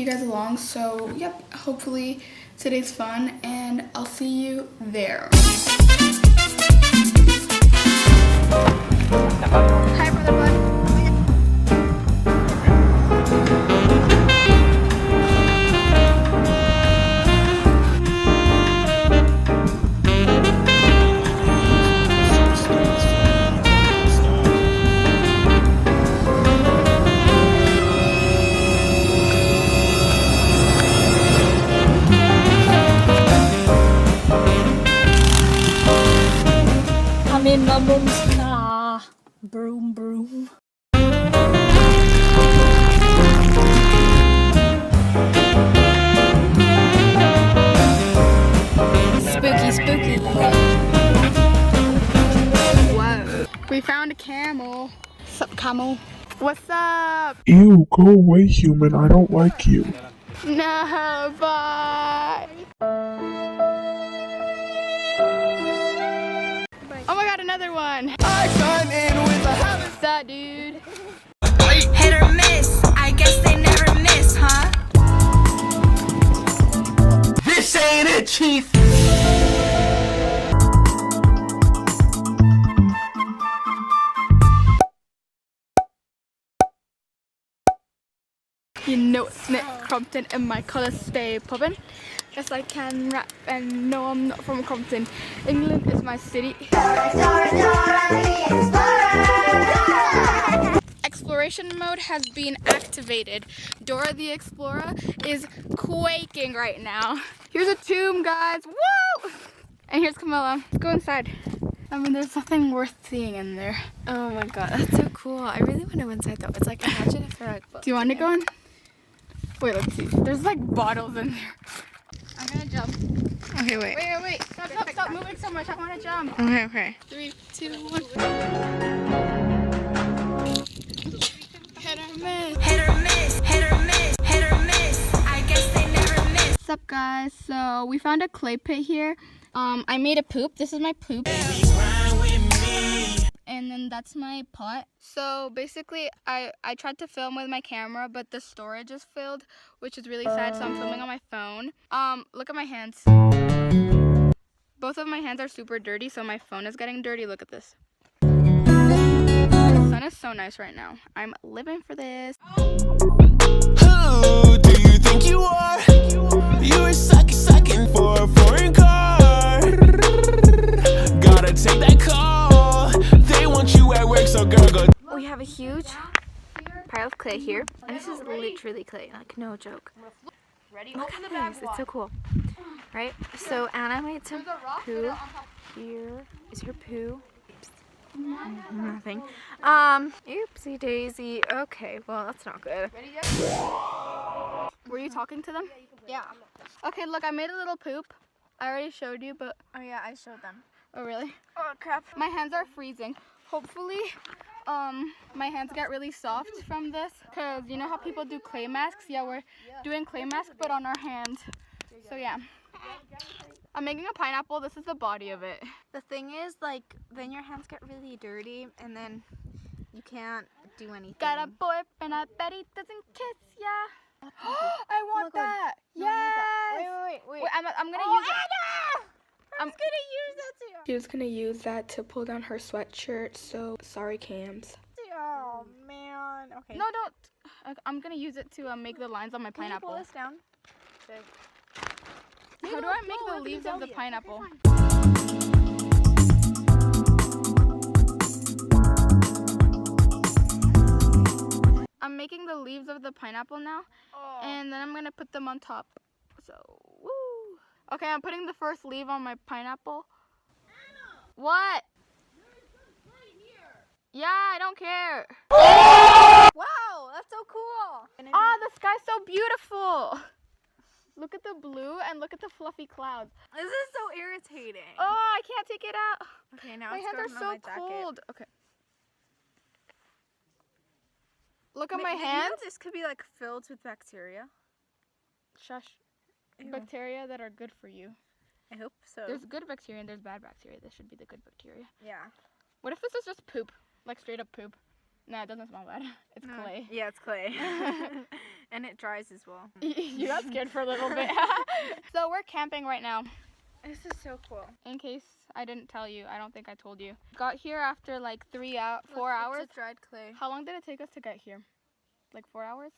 you guys along. So yep, hopefully today's fun and I'll see you there. Hi, brother bud. I'm in my mom's car. Broom, broom. Spooky, spooky. Whoa. We found a camel. What's up, camel? What's up? Ew, go away, human. I don't like you. No, bye. Oh my god, another one. I chime in with a habit. What's up, dude? Hit or miss, I guess they never miss, huh? This ain't it, Chief. You know it's Nick Crompton and my colours stay poppin'. Yes, I can rap and no, I'm not from Crompton. England is my city. Exploration mode has been activated. Dora the Explorer is quaking right now. Here's a tomb, guys. Woo! And here's Camilla. Let's go inside. I mean, there's nothing worth seeing in there. Oh my god, that's so cool. I really want to go inside though. It's like, imagine if they're like books. Do you want to go in? Wait, let's see. There's like bottles in there. I'm gonna jump. Okay, wait. Wait. Stop moving so much. I want to jump. Okay. 3, 2, 1. Hit or miss. Hit or miss, hit or miss, hit or miss, I guess they never miss. What's up, guys? So we found a clay pit here. I made a poop. This is my poop. And then that's my pot. So basically, I tried to film with my camera, but the storage is filled, which is really sad. So I'm filming on my phone. Look at my hands. Both of my hands are super dirty, so my phone is getting dirty. Look at this. The sun is so nice right now. I'm living for this. Who do you think you are? You are sucking for a foreign car. Gotta take that call. They want you at work, so girl, go. We have a huge pile of clay here. And this is literally clay, like no joke. Look at this, it's so cool. Right? So Anna made some poo. Here is her poo. Nothing. Oopsie daisy. Okay, well that's not good. Were you talking to them? Yeah. Okay, look, I made a little poop. I already showed you, but... Oh yeah, I showed them. Oh, really? Oh crap. My hands are freezing. Hopefully, my hands get really soft from this. Because you know how people do clay masks? Yeah, we're doing clay masks, but on our hands. So yeah. I'm making a pineapple. This is the body of it. The thing is, like, then your hands get really dirty and then you can't do anything. Got a boyfriend, I bet he doesn't kiss ya. I want that. No, Yes. Wait. I'm gonna use it. I'm gonna use that too. She was gonna use that to pull down her sweatshirt, so sorry, Cams. Oh man. Okay. No, don't. I'm gonna use it to make the lines on my Can you pineapple. pull this down? How do I make the leaves of the pineapple? I'm making the leaves of the pineapple now, and then I'm gonna put them on top. So, woo! Okay, I'm putting the first leaf on my pineapple. Anna! What? Yeah, I don't care. Wow, that's so cool. Oh, the sky's so beautiful. Look at the blue and look at the fluffy clouds. This is so irritating. Oh, I can't take it out. Okay, now My it's hands are going so on my jacket. cold. Okay. Look at my You know hands. this could be like filled with bacteria. Shush. Ew. Bacteria that are good for you. I hope so. There's good bacteria and there's bad bacteria. This should be the good bacteria. Yeah. What if this is just poop? Like straight up poop? Nah, it doesn't smell bad. It's clay. Yeah, it's clay. And it dries as well. You got scared for a little bit. So we're camping right now. This is so cool. In case I didn't tell you, I don't think I told you. Got here after like 4 hours. It's a dried clay. How long did it take us to get here? Like 4 hours?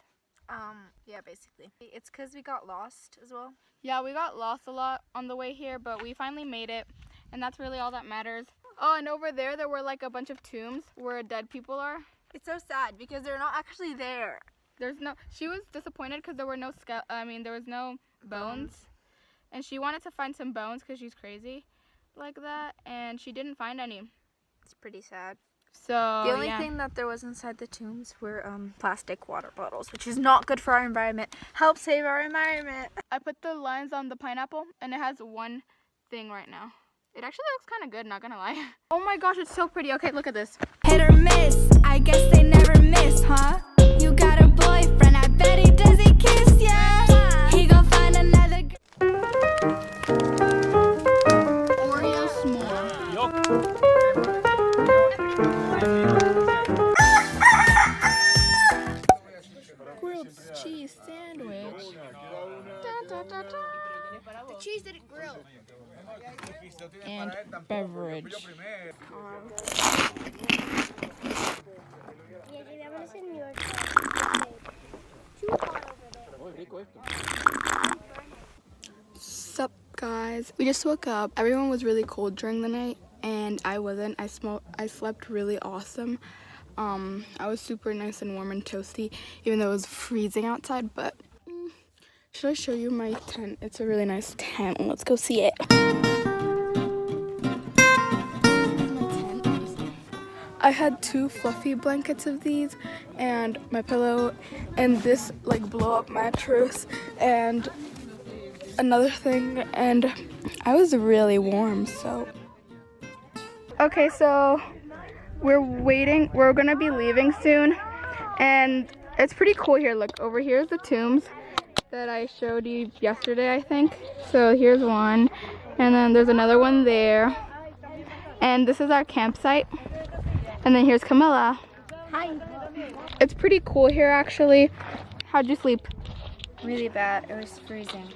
Yeah, basically. It's because we got lost as well. Yeah, we got lost a lot on the way here, but we finally made it, and that's really all that matters. Oh, and over there were like a bunch of tombs where dead people are. It's so sad because they're not actually there. She was disappointed because there were no there was no bones. And she wanted to find some bones because she's crazy like that, and she didn't find any. It's pretty sad. So The only thing that there was inside the tombs were plastic water bottles, which is not good for our environment. Help save our environment. I put the lines on the pineapple, and it has one thing right now. It actually looks kind of good, not gonna lie. Oh my gosh, it's so pretty. Okay, look at this. Hit or miss, I guess they never miss, huh? You got a boyfriend, I bet he does he kiss ya? He gon' find another Oreo s'more. Grilled cheese sandwich. The cheese didn't grill. And beverage. Sup guys, we just woke up. Everyone was really cold during the night and I wasn't. I slept really awesome. I was super nice and warm and toasty even though it was freezing outside, but should I show you my tent? It's a really nice tent. Let's go see it. I had 2 fluffy blankets of these and my pillow and this like blow up mattress and another thing, and I was really warm. So okay, so we're waiting. We're gonna be leaving soon and it's pretty cool here. Look, over here's the tombs that I showed you yesterday, I think. So here's one, and then there's another one there, and this is our campsite. And then here's Camilla. Hi. It's pretty cool here actually. How'd you sleep? Really bad. It was freezing.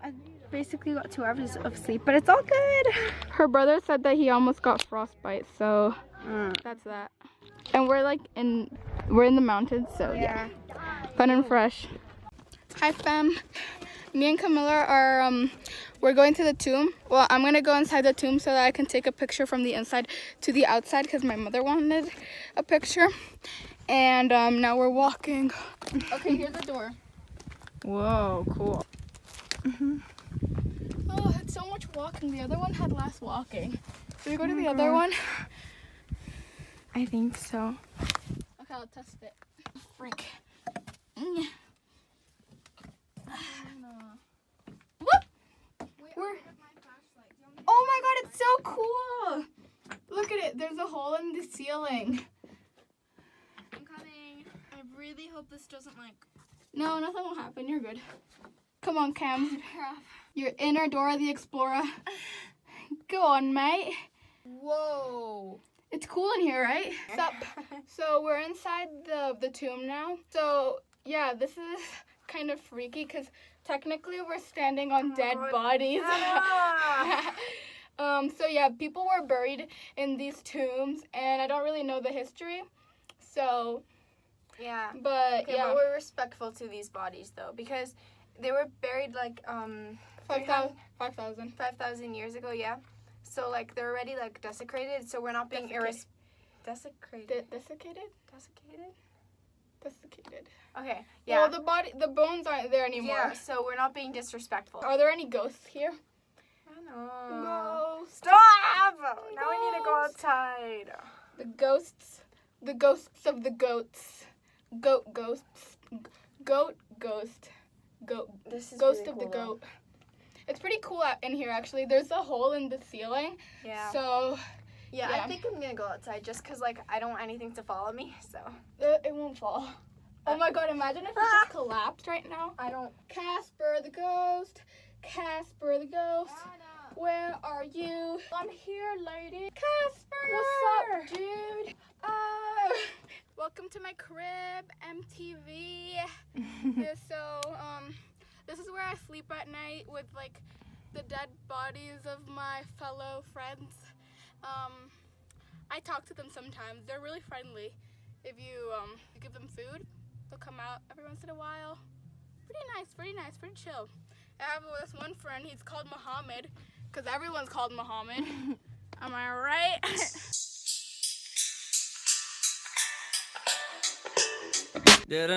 I basically got 2 hours of sleep, but it's all good. Her brother said that he almost got frostbite, so that's that. And we're in the mountains, so yeah. Fun and fresh. Hi fam. Me and Camilla are we're going to the tomb. Well, I'm gonna go inside the tomb so that I can take a picture from the inside to the outside because my mother wanted a picture. And now we're walking. Okay, here's the door. Whoa, cool. Oh, it's so much walking. The other one had less walking. Should we go to the other one? I think so. Okay, I'll test it. Frick. Oh my god, it's so cool! Look at it, there's a hole in the ceiling. I'm coming. I really hope this doesn't No, nothing will happen, you're good. Come on, Cam. You're in our Dora the Explorer. Go on, mate. Whoa. It's cool in here, right? Sup? So we're inside the tomb now. So yeah, this is kind of freaky because technically we're standing on dead bodies. So yeah, people were buried in these tombs and I don't really know the history. So yeah. But okay, yeah. But we're respectful to these bodies though because they were buried like 5,000 years ago, yeah. So like they're already like desecrated, so we're not being desecrated. Desiccated? Okay, yeah. Well, the bones aren't there anymore. Yeah, so we're not being disrespectful. Are there any ghosts here? I know. Ghosts. Stop! Now we need to go outside. The ghosts of the goats. Goat ghosts. Goat ghost. Goat. This is Ghost really of the cool, goat. It's pretty cool in here actually. There's a hole in the ceiling. Yeah. So yeah, I think I'm gonna go outside just cause like I don't want anything to follow me. So it won't fall. Oh my god! Imagine if it just collapsed right now. I don't. Casper the ghost. Casper the ghost. Where are you? I'm here, lady. Casper. What's up, dude? Welcome to my crib, MTV. This is where I sleep at night with like the dead bodies of my fellow friends. I talk to them sometimes. They're really friendly. If you give them food, they'll come out every once in a while. Pretty nice, pretty chill. I have this one friend, he's called Muhammad, because everyone's called Muhammad. Am I right? Did